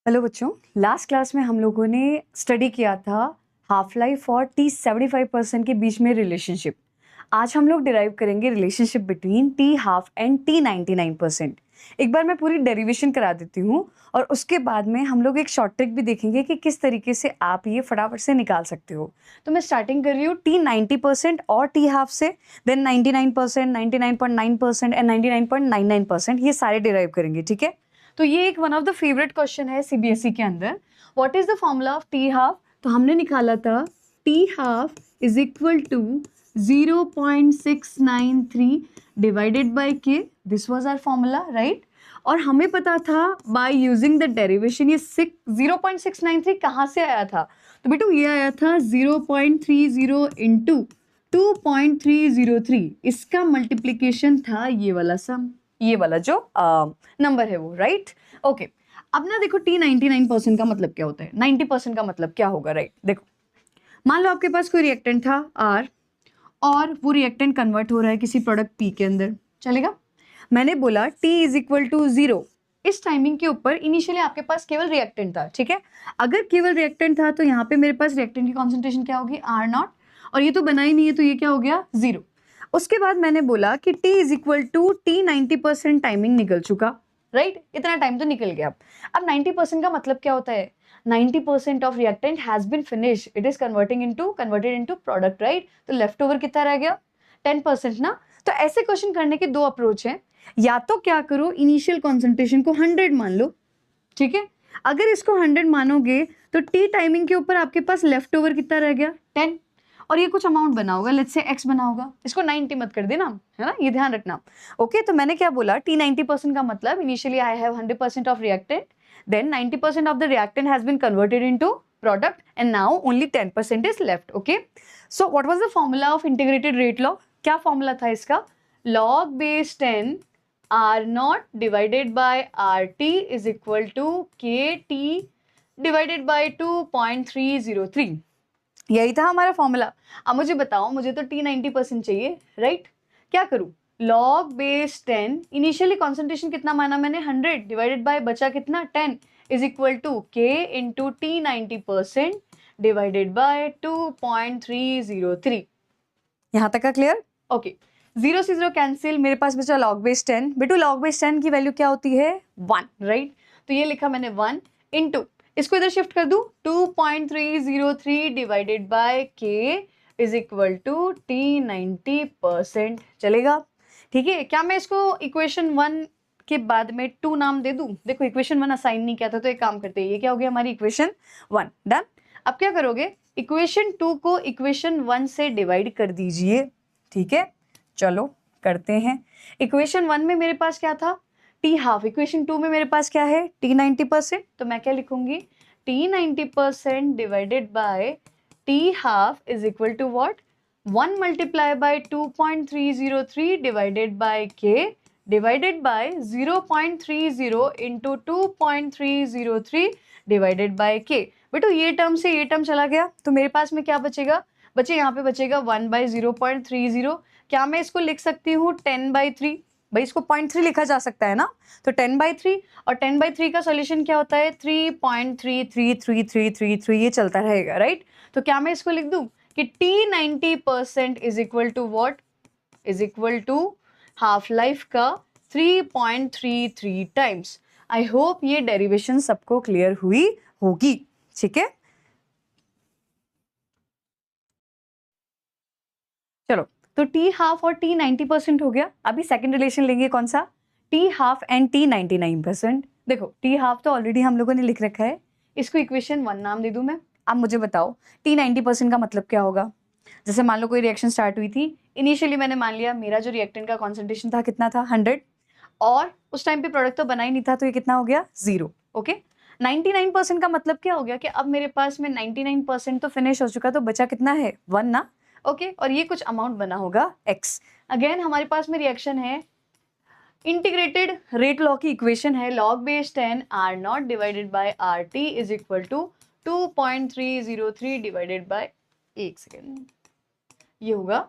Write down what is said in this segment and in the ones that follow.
Hello बच्चों, last class में हम लोगों ने स्टडी किया था हाफ लाइफ और टी 75% के बीच में रिलेशनशिप। आज हम लोग डिराइव करेंगे relationship between T half and T 99%। एक बार मैं पूरी डेरिवेशन करा देती हूँ और उसके बाद में हम लोग एक शॉर्ट ट्रिक भी देखेंगे कि किस तरीके से आप ये फटाफट से निकाल सकते हो। तो मैं स्टार्टिंग कर रही हूँ टी 90% और टी हाफ से, देन 99%, 99.9% एंड 99.99%, ये सारे डिराइव करेंगे, ठीक है। तो ये एक one of the favourite question है सीबीएसई के अंदर। What is the formula of T half? तो हमने निकाला था t half is equal to 0.693 divided by k. This was our formula, right. और हमें पता था बाय यूजिंग द डेरिवेशन ये 0.693 कहाँ से आया था? तो बेटू ये आया था 0.30 इंटू 2.303, इसका मल्टीप्लीकेशन था ये वाला सम, ये वाला जो नंबर है वो, राइट। ओके, अब ना देखो टी 99% का मतलब क्या होता है, 90% का मतलब क्या होगा, राइट। देखो, मान लो आपके पास कोई रिएक्टेंट था आर और वो रिएक्टेंट कन्वर्ट हो रहा है किसी प्रोडक्ट पी के अंदर, चलेगा। मैंने बोला टी इज इक्वल टू 0। इस टाइमिंग के ऊपर इनिशियली आपके पास केवल रिएक्टेंट था, ठीक है। अगर केवल रिएक्टेंट था तो यहाँ पे मेरे पास रिएक्टेंट की कॉन्सेंट्रेशन क्या होगी, आर नॉट, और ये तो बना ही नहीं है तो ये क्या हो गया, 0। उसके बाद मैंने बोला कि t is equal to T 90% timing निकल चुका, राइट। इतना टाइम तो निकल गया। अब 90% का मतलब क्या होता है, 90% of reactant has been finish, it is converted into product, right. तो लेफ्ट ओवर कितना रह गया, 10% ना। तो ऐसे क्वेश्चन करने के दो अप्रोच हैं, या तो क्या करो इनिशियल कॉन्सेंट्रेशन को 100 मान लो, ठीक है। अगर इसको 100 मानोगे तो टी टाइमिंग के ऊपर आपके पास लेफ्ट ओवर कितना रह गया, 10, और ये कुछ अमाउंट बना होगा, लेट्स से x बना होगा, इसको 90 मत कर देना, है ना, ये ध्यान रखना। ओके, तो मैंने क्या बोला, t 90% का मतलब initially I have 100% of reactant, then 90% of the reactant has been converted into product and now only 10% is left. Okay, so what was the formula of integrated rate law? क्या formula था इसका, log base 10 r naught divided by rt is equal to kt divided by 2.303, यही था हमारा formula. अब मुझे बताओ, मुझे तो टी 90% चाहिए, राइट। क्या करूं, log base 10, इनिशियली कॉन्सेंट्रेशन कितना माना मैंने, 100 डिवाइडेड बाय बचा कितना, 10 is equal to k into T 90% divided by 2.303। यहां तक का क्लियर? ओके, 0 से 0 कैंसिल, मेरे पास बचा log base 10। बेटू log base 10 की वैल्यू क्या होती है, 1, राइट। तो ये लिखा मैंने 1 इंटू, इसको इधर शिफ्ट कर दूं, 2.303 divided by k is equal to T 90%, चलेगा, ठीक है। क्या मैं इसको इक्वेशन 1 के बाद में 2 नाम दे दूं? देखो इक्वेशन 1 असाइन नहीं किया था तो एक काम करते हैं, ये क्या हो गया हमारी इक्वेशन 1, डन। अब क्या करोगे, इक्वेशन 2 को इक्वेशन 1 से डिवाइड कर दीजिए, ठीक है। चलो करते हैं। इक्वेशन 1 में मेरे पास क्या था, टी हाफ, इक्वेशन 2 में मेरे पास क्या है, टी 90%। तो मैं क्या लिखूंगी, t 90% divided by t half is equal to what, 1 multiply by 2.303 divided by k divided by 0.30 into 2.303 divided by k. बेटो ये टर्म से ये टर्म चला गया तो मेरे पास में क्या बचेगा, बच्चे यहाँ पे बचेगा 1 बाई 0.30। क्या मैं इसको लिख सकती हूँ 10/3? भाई इसको 0.3 लिखा जा सकता है ना, तो 10/3, और 10/3 का सोल्यूशन क्या होता है, 3.33333, ये चलता रहेगा, राइट। तो क्या मैं इसको लिख दूं कि t 90% is equal to what, is equal to half life का 3.33 टाइम्स। आई होप ये डेरिवेशन सबको क्लियर हुई होगी, ठीक है। चलो, तो टी हाफ और टी 90% हो गया। अभी सेकंड रिलेशन लेंगे, कौन सा, टी हाफ एंड टी 99%। देखो टी हाफ तो ऑलरेडी हम लोगों ने लिख रखा है, इसको इक्वेशन 1 नाम दे दूं मैं। अब मुझे बताओ टी 90% का मतलब क्या होगा। जैसे मान लो कोई रिएक्शन स्टार्ट हुई थी, इनिशियली मैंने मान लिया मेरा जो रिएक्टेंट का कॉन्सेंट्रेशन था कितना था, 100, और उस टाइम पे प्रोडक्ट तो बना ही नहीं था तो ये कितना हो गया, 0। ओके, 99% का मतलब क्या हो गया कि अब मेरे पास में 99% तो फिनिश हो चुका, तो बचा कितना है, 1 ना। ओके, और ये कुछ अमाउंट बना होगा x। अगेन हमारे पास में रिएक्शन है, इंटीग्रेटेड रेट लॉ की इक्वेशन है, log base 10 r naught divided by rt is equal to 2.303 divided by, एक सेकेंड, ये होगा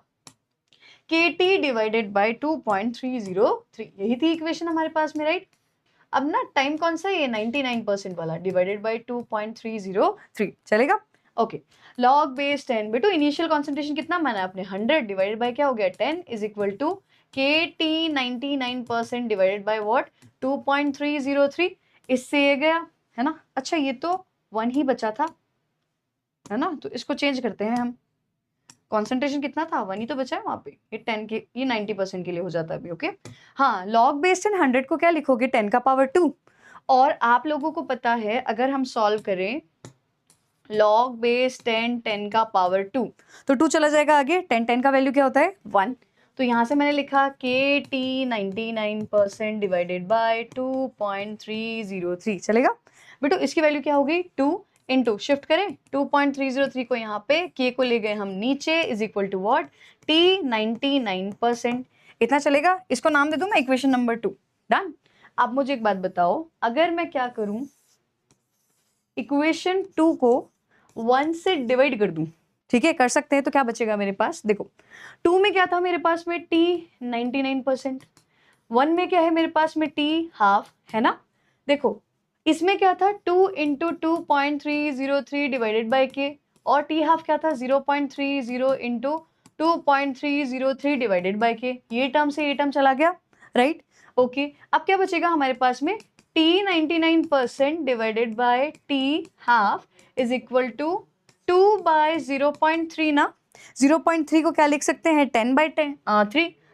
kt डिवाइडेड बाय 2.303, यही थी इक्वेशन हमारे पास में, राइट। अब ना टाइम कौन सा है, ये 99% वाला, डिवाइडेड बाय 2.303 चलेगा। ओके, लॉग बेस 10, बेटो इनिशियल कॉन्सेंट्रेशन कितना माना आपने 100 डिवाइडेड बाय क्या हो गया 10 is equal to KT 99% divided by what 2.303, इससे ये गया है ना। अच्छा ये तो 1 ही बचा था है ना, तो इसको चेंज करते हैं हम। कॉन्सेंट्रेशन कितना था 1 ही तो बचा है वहां पे, ये 10 के ये 90% के लिए हो जाता है अभी। ओके हाँ, लॉग बेस्ड 100 को क्या लिखोगे 10 का पावर 2, और आप लोगों को पता है अगर हम सॉल्व करें लॉग बेस 10 10 का पावर 2 तो 2 चला जाएगा आगे, 10 10 का वैल्यू क्या होता है 1, तो यहां से मैंने लिखा KT 99% डिवाइडेड बाय 2.303 चलेगा। बेटो इसकी वैल्यू क्या होगी 2 इंटू शिफ्ट करें 2.303 को यहाँ पे K को ले गए हम नीचे is equal to what T 99%, इतना चलेगा। इसको नाम दे दूं मैं इक्वेशन नंबर 2, डन। अब मुझे एक बात बताओ, अगर मैं क्या करूं इक्वेशन 2 को 1 से डिवाइड कर दूं, ठीक है कर सकते हैं, तो क्या बचेगा मेरे पास, देखो 2 में क्या था मेरे पास में T 99%, 1 में क्या है मेरे पास में T हाफ है ना। देखो इसमें क्या था 2 इंटू 2.303 डिवाइडेड बाई K, और T हाफ क्या था 0.30 इंटू 2.303 डिवाइडेड बाई K, ये टर्म से ये टर्म चला गया राइट। ओके अब क्या बचेगा हमारे पास में T 99% divided by T half is equal to 2 by 0.3 no, 0.3 को क्या लिख सकते हैं 10 बाय 3,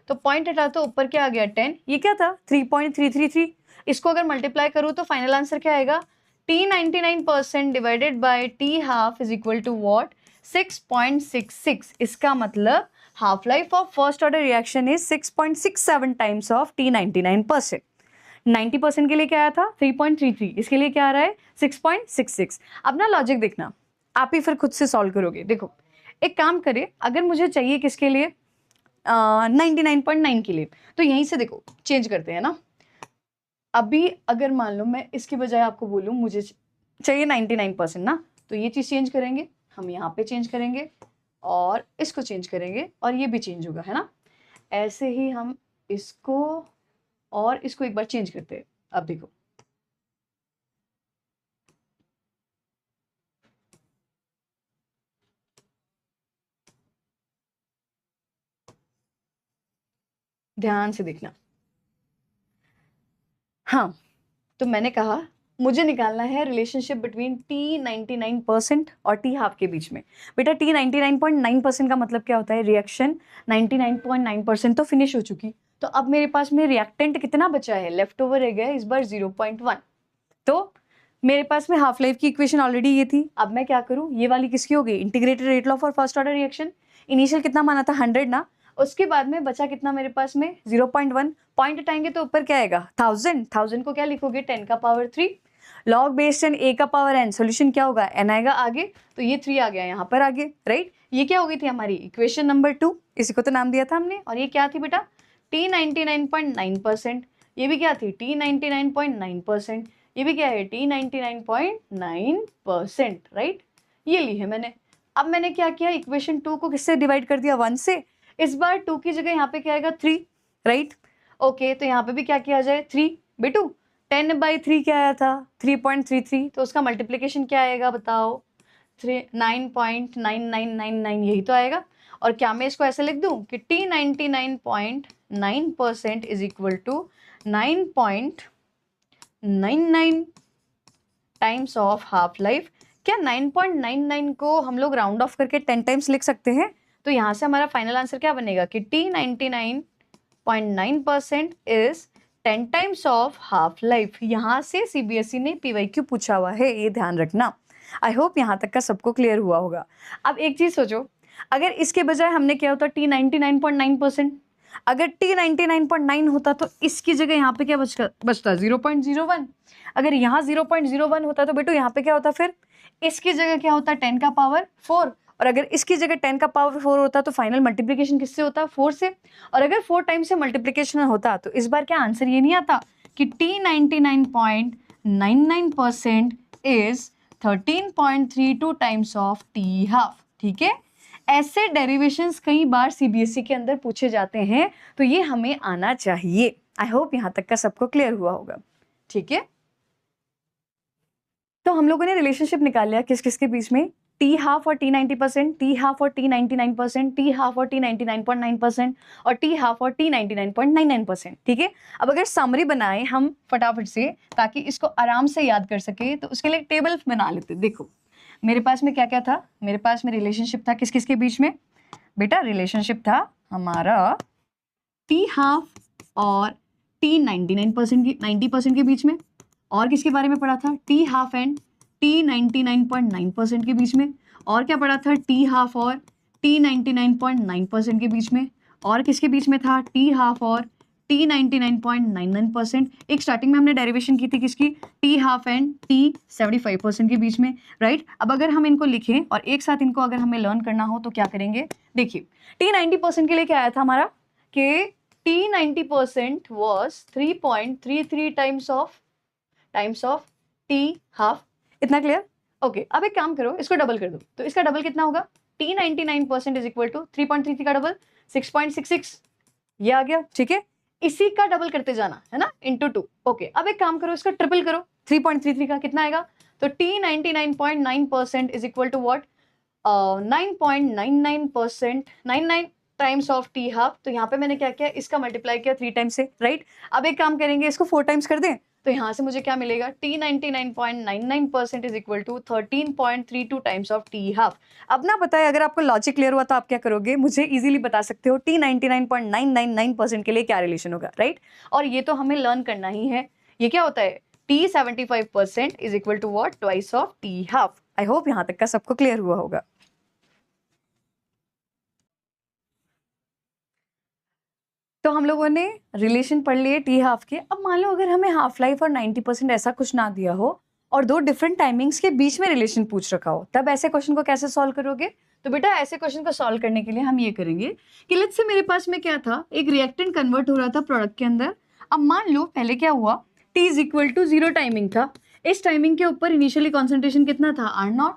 तो पॉइंट हटा तो ऊपर क्या आ गया 10, ये क्या था 3.333, इसको अगर मल्टीप्लाई करूँ तो फाइनल आंसर क्या आएगा T 99% divided by T half is equal to what 6.66, इसका मतलब half life of first order reaction is 6.67 times of T 99%। 90% के लिए क्या आया था 3.33, इसके लिए क्या आ रहा है 6.66। अब ना लॉजिक देखना, आप ही फिर खुद से सॉल्व करोगे। देखो एक काम करें, अगर मुझे चाहिए किसके लिए 99.9 के लिए, तो यहीं से देखो चेंज करते हैं ना। अभी अगर मान लो मैं इसके बजाय आपको बोलूँ मुझे चाहिए 99% ना, तो ये चीज़ चेंज करेंगे हम, यहाँ पे चेंज करेंगे और इसको चेंज करेंगे और ये भी चेंज होगा है ना। ऐसे ही हम इसको और इसको एक बार चेंज करते हैं। अब देखो ध्यान से देखना, हाँ तो मैंने कहा मुझे निकालना है रिलेशनशिप बिटवीन T 99% और T हाफ के बीच में। बेटा T 99.9% का मतलब क्या होता है, रिएक्शन 99.9% तो फिनिश हो चुकी, तो अब मेरे पास में रिएक्टेंट कितना बचा है, लेफ्ट ओवर रह गया इस बार 0.1, तो मेरे पास में हाफ लाइफ की इक्वेशन ऑलरेडी ये थी। अब मैं क्या करूँ, ये वाली किसकी हो गई integrated rate law for first order reaction, initial कितना माना था 100 ना, उसके बाद में बचा कितना मेरे पास में 0.1, पॉइंट हटाएंगे तो ऊपर क्या आएगा 1000 को क्या लिखोगे 10 का पावर 3, लॉग बेस 10 a का पावर n, सोल्यूशन क्या होगा n आएगा आगे, तो ये 3 आ गया यहाँ पर आगे राइट। ये क्या हो गई थी हमारी इक्वेशन नंबर 2, इसी को तो नाम दिया था हमने, और ये क्या थी बेटा T 99.9%, ये भी क्या थी T 99.9%, ये भी क्या है T 99.9% राइट, ये ली है मैंने। अब मैंने क्या किया इक्वेशन 2 को किससे डिवाइड कर दिया 1 से, इस बार 2 की जगह यहाँ पे क्या आएगा 3 राइट। ओके तो यहाँ पे भी क्या किया जाए 3, बेटू 10/3 क्या आया था 3.33, तो उसका मल्टीप्लिकेशन क्या आएगा बताओ 9.9999 यही तो आएगा। और क्या मैं इसको ऐसे लिख दूं कि T 99.9% is equal to 9.99 times of half life. क्या 9.99 को हम लोग राउंड ऑफ करके 10 टाइम्स लिख सकते हैं, तो यहाँ से हमारा फाइनल आंसर क्या बनेगा कि T 99.9% is 10 times of half life. यहाँ से CBSE ने PYQ पूछा हुआ है, ये ध्यान रखना। आई होप यहाँ तक का सबको क्लियर हुआ होगा। अब एक चीज सोचो, अगर इसके बजाय हमने क्या होता T 99.9%, अगर T 99.9 होता तो इसकी जगह यहाँ पे क्या बचता 0.01, अगर यहाँ 0.01 होता तो बेटो यहाँ पे क्या होता, फिर इसकी जगह क्या होता 10 का पावर 4, और अगर इसकी जगह 10 का पावर 4 होता तो फाइनल मल्टीप्लिकेशन किससे होता 4 से, और अगर 4 टाइम से मल्टीप्लिकेशन होता तो इस बार क्या आंसर ये नहीं आता कि T 99.99% is 13.32 times of T half. ठीक है, ऐसे डेरिवेशंस कई बार CBSE के अंदर पूछे जाते हैं, तो ये हमें आना चाहिए। आई होप यहाँ तक का सबको क्लियर हुआ होगा। ठीक है, तो हम लोगों ने रिलेशनशिप निकाल लिया किस किस के बीच में, टी हाफ और टी 90%, टी हाफ और टी 99%, टी हाफ और टी 99.9% और टी हाफ और टी 99.99%। ठीक है, अब अगर समरी बनाए हम फटाफट से ताकि इसको आराम से याद कर सके, तो उसके लिए एक टेबल बना लेते। देखो मेरे पास में क्या क्या था, मेरे पास में रिलेशनशिप था किस किस के बीच में बेटा, रिलेशनशिप था हमारा टी हाफ और टी 99% की 90% के बीच में, और किसके बारे में पढ़ा था, टी हाफ एंड टी 99.9% के बीच में, और क्या पढ़ा था, टी हाफ और टी 99.9% के बीच में, और किसके बीच में था, टी हाफ और टी 99.99%। एक स्टार्टिंग में हमने डेरिवेशन की थी किसकी, टी हाफ एंड टी 75% के बीच में, राइट। अब अगर हम इनको लिखें और एक साथ इनको अगर हमें लर्न करना हो तो क्या करेंगे, देखिए टी 90% के लिए क्या आया था हमारा कि T 90% was 3.33 times of T half. इतना क्लियर, ओके। अब एक काम करो, इसको डबल कर दो, तो इसका डबल कितना होगा, टी 99% इज इक्वल टू 3.33 का डबल 6.66, ये आ गया। ठीक है, इसी का डबल करते जाना है ना, इंटू 2। ओके, अब एक काम करो, इसका ट्रिपल करो, 3.33 का कितना आएगा, तो T 99.9% is equal to what, 9.99%, 99 times of T half. तो यहाँ पे मैंने क्या किया, इसका मल्टीप्लाई किया 3 टाइम्स से, राइट। अब एक काम करेंगे, इसको 4 टाइम्स कर दें, तो यहाँ से मुझे क्या मिलेगा, T 99.99% is equal to 13.32 times of T half. अब ना बताए, अगर आपको लॉजिक क्लियर हुआ तो आप क्या करोगे, मुझे इजीली बता सकते हो टी 99.999% के लिए क्या रिलेशन होगा, राइट। और ये तो हमें लर्न करना ही है, ये क्या होता है, T 75% is equal to what, twice of T half. I hope यहाँ तक का सबको क्लियर हुआ होगा। तो हम लोगों ने रिलेशन पढ़ लिए टी हाफ के। अब मान लो अगर हमें हाफ लाइफ और 90% ऐसा कुछ ना दिया हो और दो डिफरेंट टाइमिंग्स के बीच में रिलेशन पूछ रखा हो, तब ऐसे क्वेश्चन को कैसे सॉल्व करोगे। तो बेटा ऐसे क्वेश्चन को सॉल्व करने के लिए हम ये करेंगे कि लेट्स से मेरे पास में क्या था, एक रिएक्टेंट कन्वर्ट हो रहा था प्रोडक्ट के अंदर। अब मान लो पहले क्या हुआ, T is equal to 0 timing था, इस टाइमिंग के ऊपर इनिशियली कॉन्सेंट्रेशन कितना था, R0।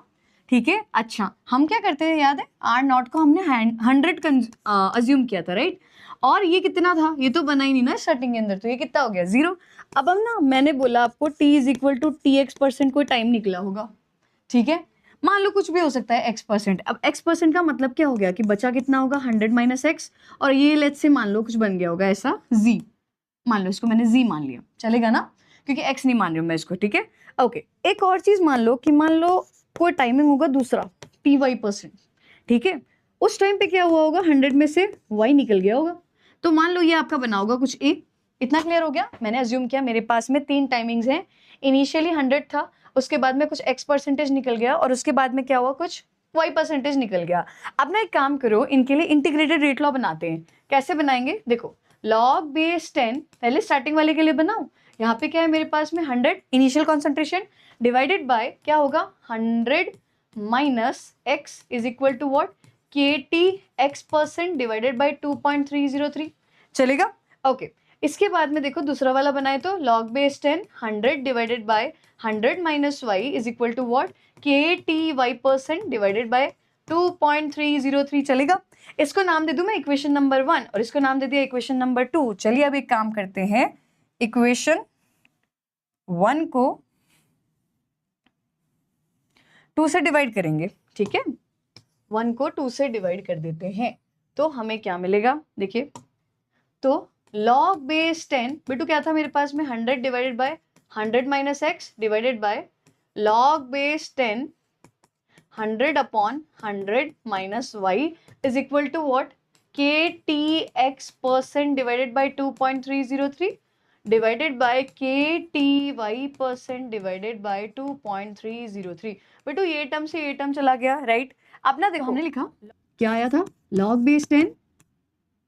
ठीक है, अच्छा हम क्या करते हैं याद है, R0 को हमने 100 अज्यूम किया था, राइट। और ये कितना था, ये तो बना ही नहीं ना स्टार्टिंग के अंदर, तो ये कितना हो गया, 0। अब हम ना, मैंने बोला आपको t is equal to TX% कोई टाइम निकला होगा, ठीक है। मान लो कुछ भी हो सकता है x%। अब x% का मतलब क्या हो गया कि बचा कितना होगा, 100 माइनस x, और ये लेट्स से मान लो कुछ बन गया होगा ऐसा z, मान लो इसको मैंने z मान लिया, चलेगा ना, क्योंकि x नहीं मान रही हूँ मैं इसको, ठीक है। ओके, एक और चीज मान लो कि मान लो कोई टाइमिंग होगा दूसरा ty%, ठीक है। उस टाइम पे क्या हुआ होगा, 100 में से y निकल गया होगा, तो मान लो ये आपका बना होगा कुछ a। इतना क्लियर हो गया, मैंने अज्यूम किया मेरे पास में 3 टाइमिंग्स हैं, इनिशियली 100 था, उसके बाद में कुछ x% निकल गया, और उसके बाद में क्या हुआ, कुछ y% निकल गया। अब ना एक काम करो, इनके लिए इंटीग्रेटेड रेट लॉ बनाते हैं। कैसे बनाएंगे, देखो log बेस 10 पहले स्टार्टिंग वाले के लिए बनाओ। यहाँ पे क्या है मेरे पास में, 100 इनिशियल कॉन्सेंट्रेशन डिवाइडेड बाय क्या होगा, 100 minus x is equal to what, KT x% divided by 2.303, चलेगा। ओके, इसके बाद में देखो दूसरा वाला बनाए तो log base 10 100 divided by 100 minus y is equal to what, KT y% divided by 2.303, चलेगा। इसको नाम दे दूं मैं इक्वेशन नंबर 1 और इसको नाम दे दिया इक्वेशन नंबर 2। चलिए अब एक काम करते हैं, इक्वेशन 1 को 2 से डिवाइड करेंगे, ठीक है। 1 को 2 से डिवाइड कर देते हैं, तो हमें क्या मिलेगा, देखिए तो log बेस 10 बेटू क्या था मेरे पास में, 100 divided by 100 minus x divided by log base 10 100 upon 100 minus y is equal to what, KT x% divided by 2.303 divided by KT y% divided by 2.303। बेटू ये टर्म से ये टर्म चला गया, राइट। अब ना देखो हमने लिखा क्या आया था, log base 10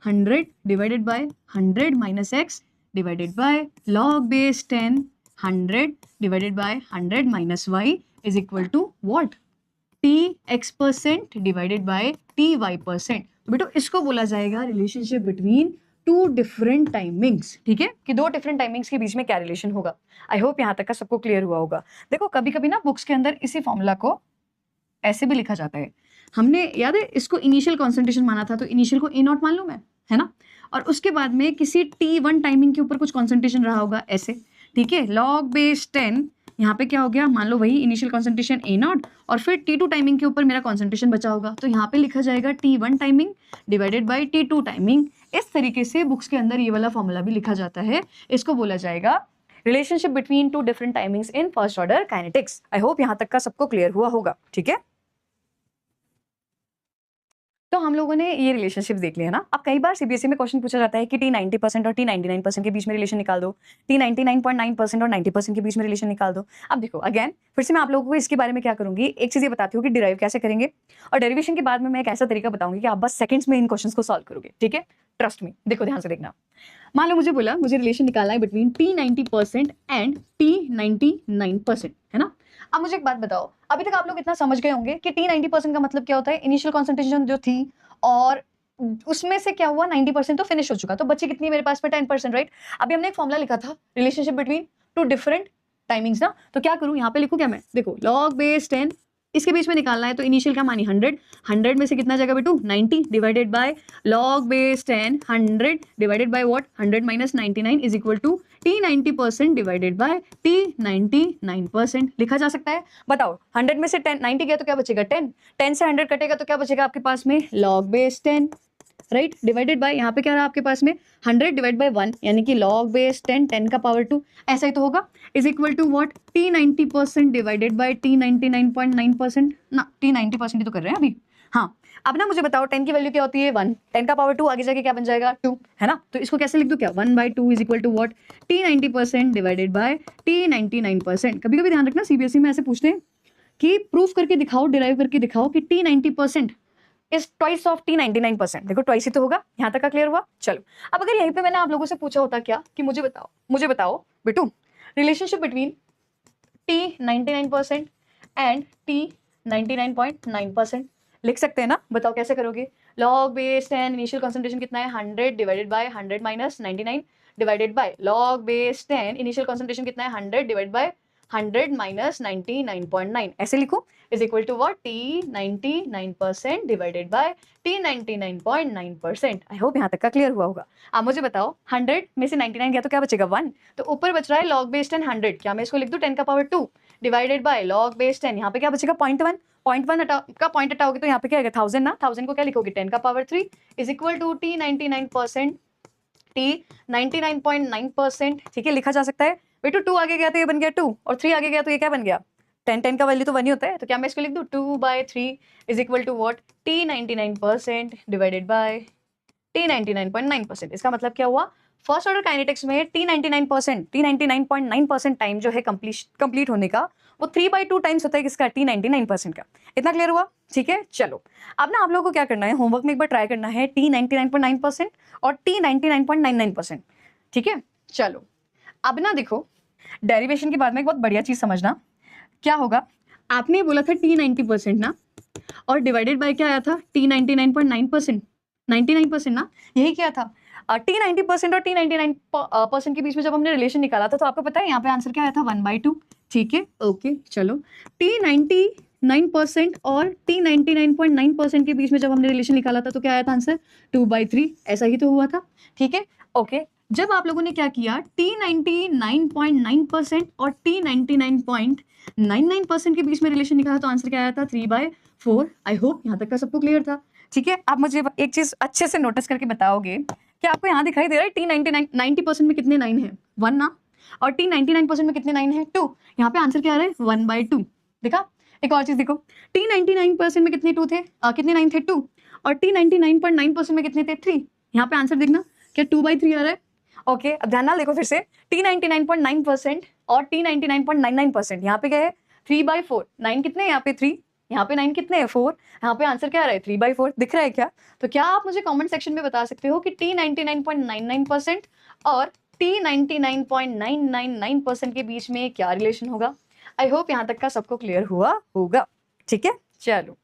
100 divided by 100 minus x divided by log base 10 100 divided by 100 minus y is equal to what, TX% divided by TY%। बेटो इसको बोला जाएगा रिलेशनशिप बिटवीन 2 डिफरेंट टाइमिंग्स, ठीक है, कि 2 डिफरेंट टाइमिंग्स के बीच में क्या रिलेशन होगा। आई होप यहाँ तक का सबको क्लियर हुआ होगा। देखो कभी कभी ना बुक्स के अंदर इसी फॉर्मूला को ऐसे भी लिखा जाता है, हमने याद है इसको इनिशियल कॉन्सेंट्रेशन माना था, तो इनिशियल को A0 मान लूं मैं, है ना, और उसके बाद में किसी T1 टाइमिंग के ऊपर कुछ कॉन्सेंट्रेशन रहा होगा ऐसे, ठीक है, log बेस 10 यहाँ पे क्या हो गया, मान लो वही इनिशियल कॉन्सेंट्रेशन A0 और फिर T2 टाइमिंग के ऊपर मेरा कॉन्सेंट्रेशन बचा होगा, तो यहाँ पे लिखा जाएगा T1 timing divided by T2 timing. इस तरीके से बुक्स के अंदर ये वाला फॉर्मूला भी लिखा जाता है, इसको बोला जाएगा relationship between two different timings in first order kinetics. I hope यहाँ तक का सबको क्लियर हुआ होगा, ठीक है। तो हम लोगों ने ये रिलेशनशिप देख लिया ना। अब कई बार सीबीएसई में क्वेश्चन पूछा जाता है कि T90% और T99% के बीच में रिलेशन निकाल दो, T99.9% और 90% के बीच में रिलेशन निकाल दो। अब देखो अगेन फिर से मैं आप लोगों को इसके बारे में क्या करूंगी, एक चीज ये बताती हूँ कि डिराइव कैसे करेंगे, और डेरिवेशन के बाद में मैं एक ऐसा तरीका बताऊंगी कि आप बस सेकंड्स में इन क्वेश्चंस को सॉल्व करोगे, ठीक है, ट्रस्ट मी। देखो ध्यान से देखना, मान लो मुझे बोला मुझे रिलेशन निकालना है बिटवीन T90% एंड T99%, है ना। अब मुझे एक बात बताओ, अभी तक आप लोग इतना समझ गए होंगे कि T90% का मतलब क्या होता है, इनिशियल कॉन्सेंट्रेशन जो थी और उसमें से क्या हुआ 90% तो फिनिश हो चुका, तो बच्चे कितनी मेरे पास में 10%, राइट। अभी हमने एक फॉर्मूला लिखा था relationship between two different timings ना, तो क्या करूं यहाँ पे लिखूं क्या मैं, देखो log बेस 10 इसके बीच में निकालना है, तो इनिशियल क्या मानी 100 में से कितना जाएगा बेटू 90 divided by log base 10 100 divided by what 100 minus 99 is equal to T90% divided by T99%। लिखा जा सकता है, बताओ 100 में से 90 गया तो क्या बचेगा 10 से 100 कटेगा तो क्या बचेगा आपके पास में log base 10, right, divided by यहाँ पे क्या रहा आपके पास में 100 डिवाइड बाय 1 यानी कि log बेस 10 का पावर 2, ऐसा ही तो होगा, is equal to what T90% divided by T99.9%, ना T90% ही तो कर रहे हैं अभी। हाँ, अब ना मुझे बताओ 10 की वैल्यू क्या होती है 1, 10 का पावर 2 आगे जाके क्या बन जाएगा 2, है ना। तो इसको कैसे लिख दूं क्या 1/2 is equal to what T90% divided by T99%। कभी कभी ध्यान रखना सीबीएसई में ऐसे पूछते हैं कि प्रूफ करके दिखाओ, डिराइव करके दिखाओ कि T90% is twice of T99%। देखो ट्वाइस ही तो होगा, यहाँ तक का क्लियर हुआ। चलो अब अगर यहीं पे मैंने आप लोगों से पूछा होता क्या कि मुझे बताओ बेटू relationship between T99% and T99.9%, लिख सकते हैं ना, बताओ कैसे करोगे। log बेस 10 इनिशियल कॉन्सेंट्रेशन कितना है 100 divided by 100 minus 99 divided by log base 10 initial concentration कितना है 100 डिवाइड बाय 100 माइनस 99.9, ऐसे लिखो, is equal to what T99% divided by T99.9%। I hope यहाँ तक का क्लियर हुआ होगा। अब मुझे बताओ 100 में से 99 गया तो क्या बचेगा 1, तो ऊपर बच रहा है log बेस 10 100, क्या मैं इसको लिख दूं 10 का power 2 divided by log base 10, यहाँ पे क्या बचेगा 0.1 का पॉइंट हटाओगे तो यहाँ पे क्या आएगा 1000 ना, 1000 को क्या लिखोगे 10 का power 3 is equal to T99%, ठीक है, लिखा जा सकता है बेटू। 2 आगे गया तो ये बन गया 2 और 3 आगे गया तो ये क्या बन गया 10 का वैल्यू तो 1 ही होता है, तो क्या मैं इसको लिख दूं 2/3 is equal to what T99% divided by T99.9%। इसका मतलब क्या हुआ, फर्स्ट ऑर्डर काइनेटिक्स में T99.9% टाइम जो है कंप्लीट होने का वो 3/2 टाइम्स होता है किसका T99% का। इतना क्लियर हुआ, ठीक है। चलो अब ना आप लोगों को क्या करना है, होमवर्क में एक बार ट्राई करना है T99.9% और T99.99%, ठीक है। चलो अब ना देखो डेरिवेशन के बाद में एक बहुत बढ़िया चीज समझना, क्या होगा, आपने बोला था T90% ना, और डिवाइडेड बाय क्या आया था T99.9%, 99% ना, यही क्या था T90% और T99% के बीच में जब हमने रिलेशन निकाला था तो आपको पता है यहाँ पे आंसर क्या आया था 1/2, ठीक है, ओके। चलो T99% और T99.9% के बीच में जब हमने रिलेशन निकाला था तो क्या आया था आंसर 2/3, ऐसा ही तो हुआ था, ठीक है, ओके। जब आप लोगों ने क्या किया T99.9% और T99.99% के बीच में रिलेशन निकाला तो आंसर क्या आया था 3/4। आई होप यहाँ तक का सबको क्लियर था, ठीक है। आप मुझे एक चीज अच्छे से नोटिस करके बताओगे कि आपको यहाँ दिखाई दे रहा है T90% में कितने 9 है 1 ना, और T99% में कितने 9 है 2, यहाँ पे आंसर क्या आ रहा है 1/2, देखा। एक और चीज देखो T99% में कितने 2 थे कितने 9 थे 2, और T99.9% में कितने थे 3, यहाँ पे आंसर देखना क्या 2/3 आ रहा है, ओके। अब ध्यान ना देखो फिर से T99.9% और T99.99%, यहाँ पे क्या है 3/4, 9 कितने हैं यहाँ पे 3, यहाँ पे 9 कितने हैं 4, यहाँ पे आंसर क्या आ रहा है 3/4, दिख रहा है क्या। तो क्या आप मुझे कमेंट सेक्शन में बता सकते हो कि T99.99% और T99.999% के बीच में क्या रिलेशन होगा। आई होप यहाँ तक का सबको क्लियर हुआ होगा, ठीक है। चलो